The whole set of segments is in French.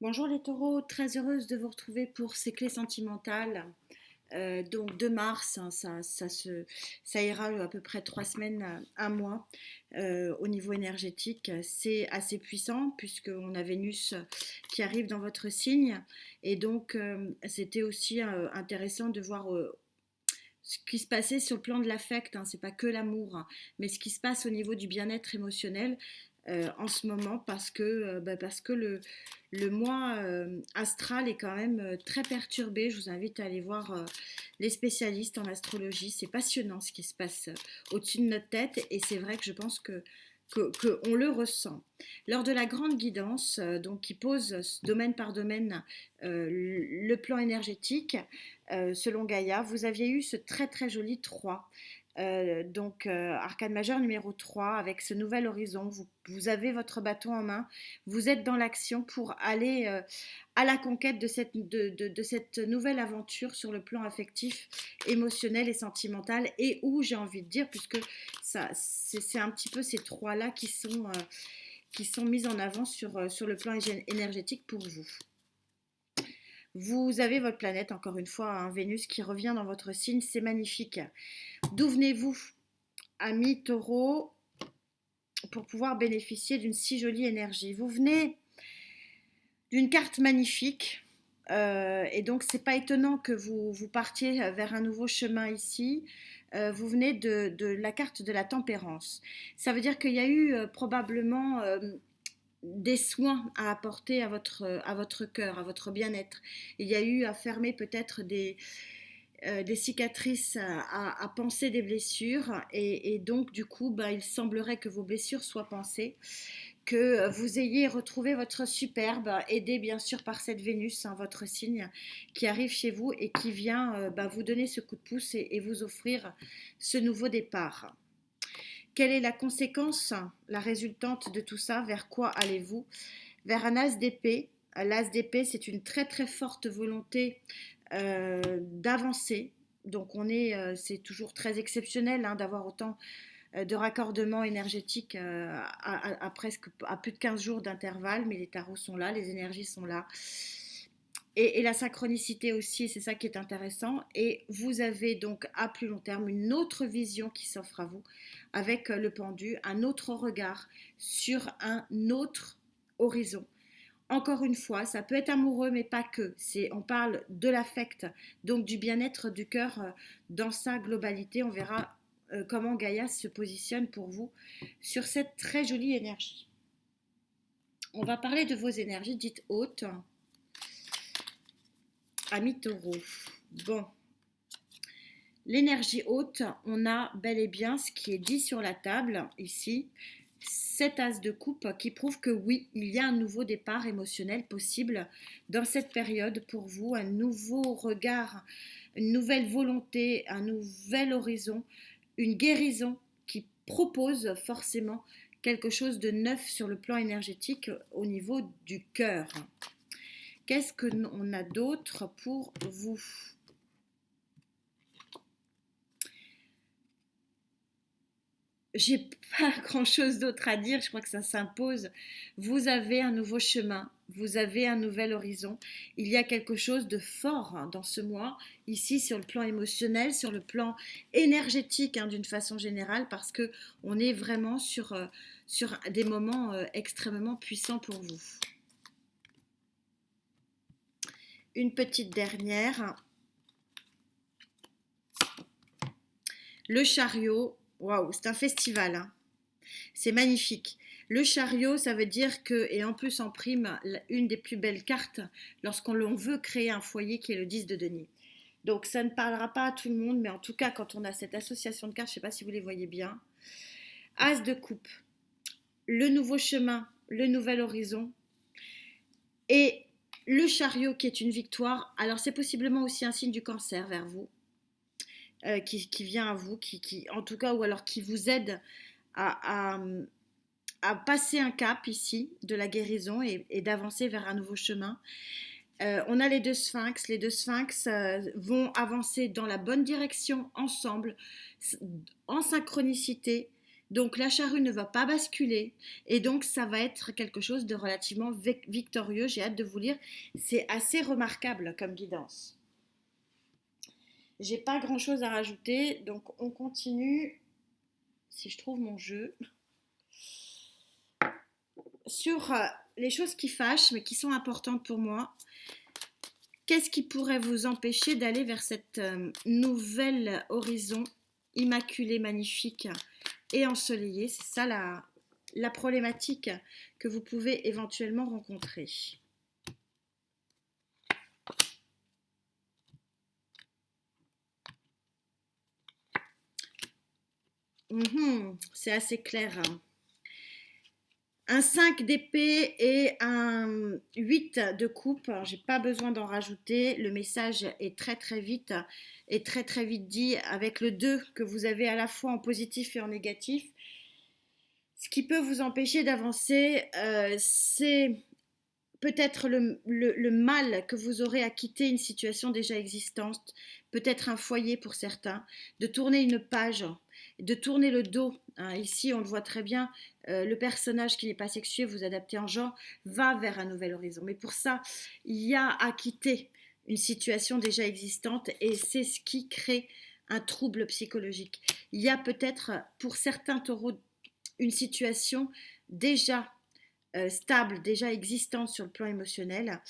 Bonjour les taureaux, très heureuse de vous retrouver pour ces clés sentimentales. Donc de mars, hein, ça ira à peu près 3 semaines, un mois au niveau énergétique. C'est assez puissant puisqu'on a Vénus qui arrive dans votre signe. Et donc c'était aussi intéressant de voir ce qui se passait sur le plan de l'affect, hein, c'est pas que l'amour, hein, mais ce qui se passe au niveau du bien-être émotionnel en ce moment parce que le mois astral est quand même très perturbé. Je vous invite à aller voir les spécialistes en astrologie. C'est passionnant ce qui se passe au-dessus de notre tête et c'est vrai que je pense que on le ressent. Lors de la grande guidance, donc qui pose domaine par domaine le plan énergétique, selon Gaïa, vous aviez eu ce très très joli 3. Arcane majeur numéro 3, avec ce nouvel horizon, vous avez votre bâton en main, vous êtes dans l'action pour aller à la conquête de cette nouvelle aventure sur le plan affectif, émotionnel et sentimental, et où j'ai envie de dire, puisque c'est un petit peu ces trois-là qui sont mis en avant sur le plan énergétique pour vous. Vous avez votre planète, encore une fois, hein, Vénus qui revient dans votre signe, c'est magnifique. D'où venez-vous, amis taureaux, pour pouvoir bénéficier d'une si jolie énergie? Vous venez d'une carte magnifique, et donc c'est pas étonnant que vous partiez vers un nouveau chemin ici. Vous venez de la carte de la tempérance. Ça veut dire qu'il y a eu probablement des soins à apporter à votre cœur, à votre bien-être. Il y a eu à fermer peut-être des cicatrices, à panser des blessures, et donc du coup, il semblerait que vos blessures soient pansées, que vous ayez retrouvé votre superbe, aidé bien sûr par cette Vénus, hein, votre signe, qui arrive chez vous et qui vient vous donner ce coup de pouce et vous offrir ce nouveau départ. Quelle est la conséquence, la résultante de tout ça? Vers quoi allez-vous? Vers un as d'épée. L'as d'épée, c'est une très très forte volonté d'avancer. Donc c'est toujours très exceptionnel, hein, d'avoir autant de raccordements énergétiques à plus de 15 jours d'intervalle, mais les tarots sont là, les énergies sont là. Et la synchronicité aussi, c'est ça qui est intéressant. Et vous avez donc à plus long terme une autre vision qui s'offre à vous avec le pendu, un autre regard sur un autre horizon. Encore une fois, ça peut être amoureux, mais pas que. On parle de l'affect, donc du bien-être du cœur dans sa globalité. On verra comment Gaïa se positionne pour vous sur cette très jolie énergie. On va parler de vos énergies dites hautes, amis taureaux. Bon, l'énergie haute, on a bel et bien ce qui est dit sur la table ici, cet as de coupe qui prouve que oui, il y a un nouveau départ émotionnel possible dans cette période pour vous, un nouveau regard, une nouvelle volonté, un nouvel horizon, une guérison qui propose forcément quelque chose de neuf sur le plan énergétique au niveau du cœur. Qu'est-ce qu'on a d'autre pour vous? J'ai pas grand-chose d'autre à dire, je crois que ça s'impose. Vous avez un nouveau chemin, vous avez un nouvel horizon. Il y a quelque chose de fort, hein, dans ce mois, ici sur le plan émotionnel, sur le plan énergétique, hein, d'une façon générale, parce que on est vraiment sur des moments extrêmement puissants pour vous. Une petite dernière. Le chariot, waouh, c'est un festival, hein. C'est magnifique. Le chariot, ça veut dire que, et en plus en prime, une des plus belles cartes lorsqu'on veut créer un foyer qui est le 10 de denier. Donc ça ne parlera pas à tout le monde, mais en tout cas quand on a cette association de cartes, je ne sais pas si vous les voyez bien. As de coupe, le nouveau chemin, le nouvel horizon, et le chariot qui est une victoire. Alors c'est possiblement aussi un signe du cancer vers vous, qui vient à vous, en tout cas, ou alors qui vous aide à, à passer un cap ici de la guérison et d'avancer vers un nouveau chemin. On a les deux sphinx. Les deux sphinx vont avancer dans la bonne direction ensemble, en synchronicité. Donc la charrue ne va pas basculer et donc ça va être quelque chose de relativement victorieux. J'ai hâte de vous lire. C'est assez remarquable comme guidance. J'ai pas grand chose à rajouter, donc on continue. Si je trouve mon jeu. Sur les choses qui fâchent mais qui sont importantes pour moi, qu'est-ce qui pourrait vous empêcher d'aller vers cette nouvel horizon immaculé, magnifique et ensoleillé? C'est ça la problématique que vous pouvez éventuellement rencontrer. C'est assez clair. Un 5 d'épée et un 8 de coupe. J'ai pas besoin d'en rajouter. Le message est très vite et très vite dit avec le 2 que vous avez à la fois en positif et en négatif. Ce qui peut vous empêcher d'avancer, c'est peut-être le mal que vous aurez à quitter une situation déjà existante, peut-être un foyer pour certains, de tourner une page, de tourner le dos. Hein. Ici, on le voit très bien, le personnage qui n'est pas sexué, vous adaptez en genre, va vers un nouvel horizon. Mais pour ça, il y a à quitter une situation déjà existante et c'est ce qui crée un trouble psychologique. Il y a peut-être pour certains taureaux une situation déjà stable, déjà existante sur le plan émotionnel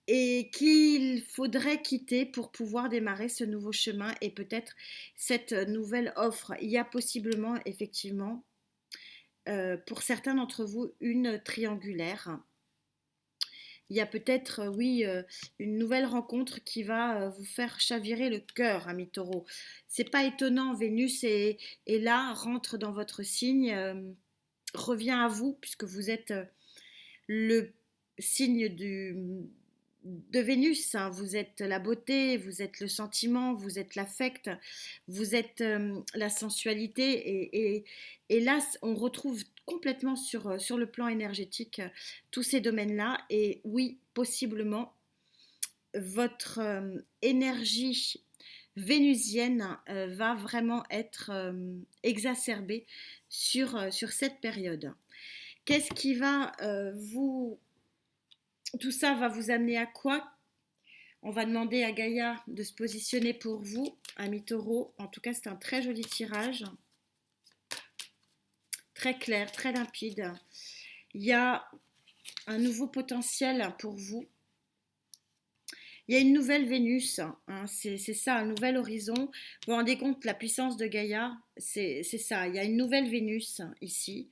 et qu'il faudrait quitter pour pouvoir démarrer ce nouveau chemin et peut-être cette nouvelle offre. Il y a possiblement, effectivement, pour certains d'entre vous, une triangulaire. Il y a peut-être, oui, une nouvelle rencontre qui va vous faire chavirer le cœur, ami Taureau. C'est pas étonnant, Vénus est là, rentre dans votre signe, revient à vous puisque vous êtes le signe de Vénus, hein. Vous êtes la beauté, vous êtes le sentiment, vous êtes l'affect, vous êtes la sensualité et là on retrouve complètement sur le plan énergétique tous ces domaines-là et oui, possiblement votre énergie vénusienne va vraiment être exacerbée sur cette période. Qu'est-ce qui va tout ça va vous amener à quoi? On va demander à Gaïa de se positionner pour vous, ami Taureau. En tout cas, c'est un très joli tirage. Très clair, très limpide. Il y a un nouveau potentiel pour vous. Il y a une nouvelle Vénus, hein, c'est ça, un nouvel horizon. Vous vous rendez compte, la puissance de Gaïa, c'est ça. Il y a une nouvelle Vénus ici,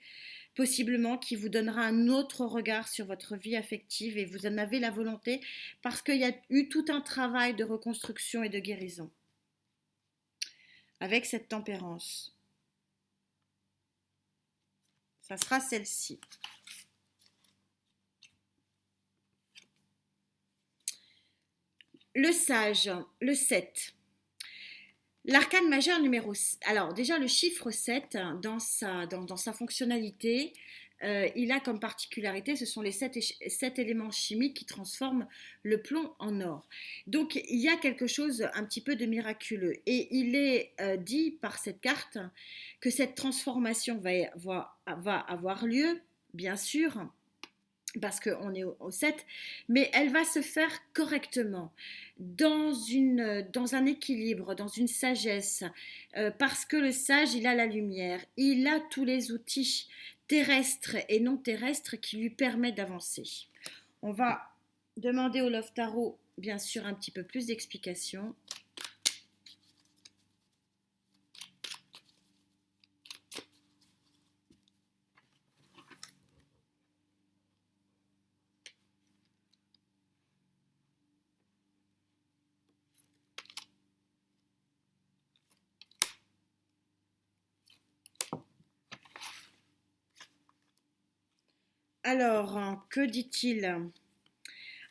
possiblement qui vous donnera un autre regard sur votre vie affective et vous en avez la volonté parce qu'il y a eu tout un travail de reconstruction et de guérison avec cette tempérance. Ça sera celle-ci. Le sage, le 7. L'arcane majeur numéro... Alors déjà le chiffre 7, dans sa fonctionnalité, il a comme particularité, ce sont les 7 éléments chimiques qui transforment le plomb en or. Donc il y a quelque chose un petit peu de miraculeux. Et il est dit par cette carte que cette transformation va avoir lieu, bien sûr, parce qu'on est au 7, mais elle va se faire correctement, dans un équilibre, dans une sagesse, parce que le sage, il a la lumière, il a tous les outils terrestres et non terrestres qui lui permettent d'avancer. On va demander au Love Tarot, bien sûr, un petit peu plus d'explications. Alors, que dit-il?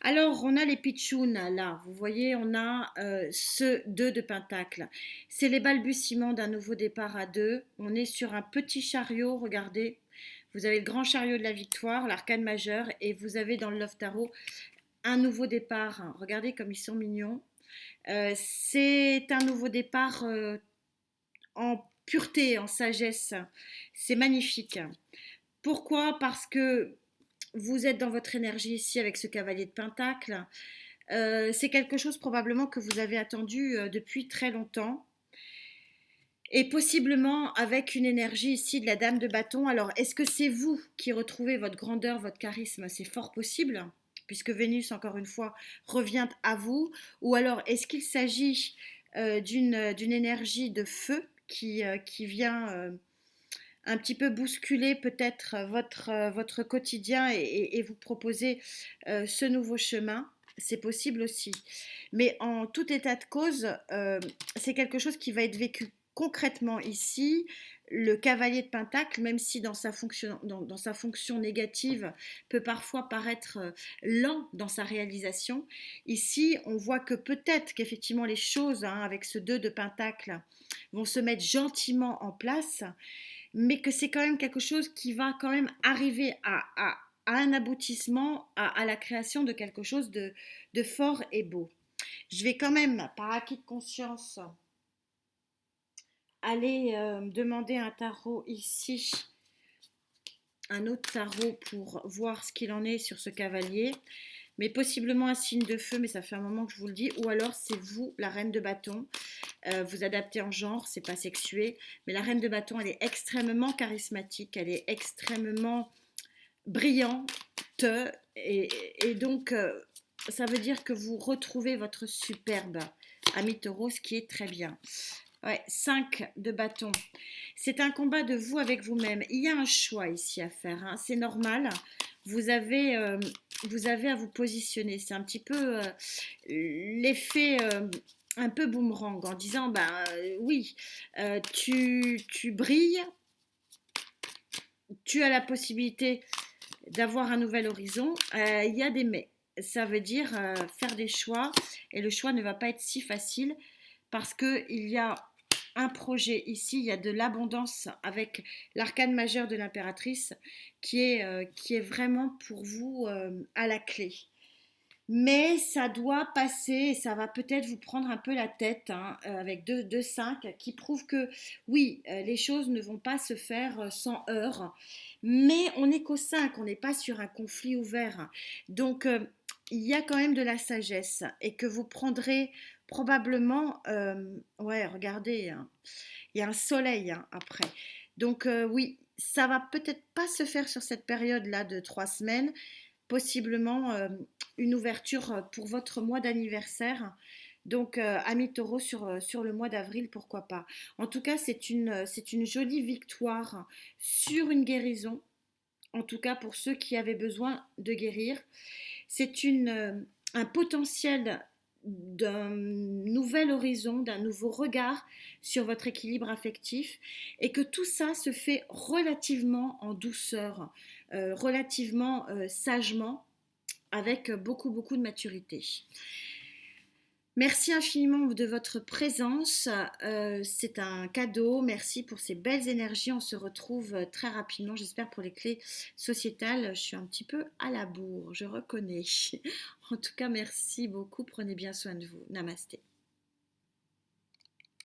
Alors, on a les pitchouns là, vous voyez, on a ce 2 de pentacle. C'est les balbutiements d'un nouveau départ à deux. On est sur un petit chariot, regardez. Vous avez le grand chariot de la victoire, l'arcane majeur, et vous avez dans le Love Tarot un nouveau départ. Regardez comme ils sont mignons. C'est un nouveau départ en pureté, en sagesse. C'est magnifique. Pourquoi? Parce que vous êtes dans votre énergie ici avec ce cavalier de Pentacle. C'est quelque chose probablement que vous avez attendu depuis très longtemps. Et possiblement avec une énergie ici de la dame de bâton. Alors, est-ce que c'est vous qui retrouvez votre grandeur, votre charisme? C'est fort possible, puisque Vénus, encore une fois, revient à vous. Ou alors, est-ce qu'il s'agit d'une énergie de feu qui vient un petit peu bousculer peut-être votre quotidien et vous proposer ce nouveau chemin? C'est possible aussi. Mais en tout état de cause, c'est quelque chose qui va être vécu concrètement ici. Le cavalier de Pentacle, même si dans sa fonction négative, peut parfois paraître lent dans sa réalisation, ici, on voit que peut-être qu'effectivement les choses, hein, avec ce 2 de Pentacle, vont se mettre gentiment en place, mais que c'est quand même quelque chose qui va quand même arriver à un aboutissement, à la création de quelque chose de fort et beau. Je vais quand même, par acquis de conscience, aller demander un tarot ici, un autre tarot pour voir ce qu'il en est sur ce cavalier, mais possiblement un signe de feu, mais ça fait un moment que je vous le dis, ou alors c'est vous, la reine de bâton. Vous adaptez en genre, c'est pas sexué, mais la reine de bâton, elle est extrêmement charismatique, elle est extrêmement brillante, et donc ça veut dire que vous retrouvez votre superbe ami taureau, ce qui est très bien. Ouais, 5 de bâton. C'est un combat de vous avec vous-même. Il y a un choix ici à faire, hein. C'est normal. Vous avez, vous avez à vous positionner. C'est un petit peu l'effet un peu boomerang en disant, bah oui, tu brilles, tu as la possibilité d'avoir un nouvel horizon. Il y a des mais. Ça veut dire faire des choix et le choix ne va pas être si facile parce qu'il y a un projet ici, il y a de l'abondance avec l'arcane majeur de l'impératrice qui est vraiment pour vous à la clé. Mais ça doit passer et ça va peut-être vous prendre un peu la tête, hein, avec 2 5 qui prouve que oui, les choses ne vont pas se faire sans heurts. Mais on n'est qu'au 5, on n'est pas sur un conflit ouvert. Donc il y a quand même de la sagesse et que vous prendrez probablement, ouais, regardez, hein, il y a un soleil hein, après. Donc oui, ça va peut-être pas se faire sur cette période-là de 3 semaines, possiblement une ouverture pour votre mois d'anniversaire. Donc, amis taureau sur le mois d'avril, pourquoi pas. En tout cas, c'est une jolie victoire sur une guérison, en tout cas pour ceux qui avaient besoin de guérir. C'est un potentiel d'un nouvel horizon, d'un nouveau regard sur votre équilibre affectif et que tout ça se fait relativement en douceur, relativement sagement, avec beaucoup, beaucoup de maturité. Merci infiniment de votre présence. C'est un cadeau. Merci pour ces belles énergies. On se retrouve très rapidement, j'espère, pour les clés sociétales. Je suis un petit peu à la bourre, je reconnais. En tout cas, merci beaucoup. Prenez bien soin de vous. Namasté.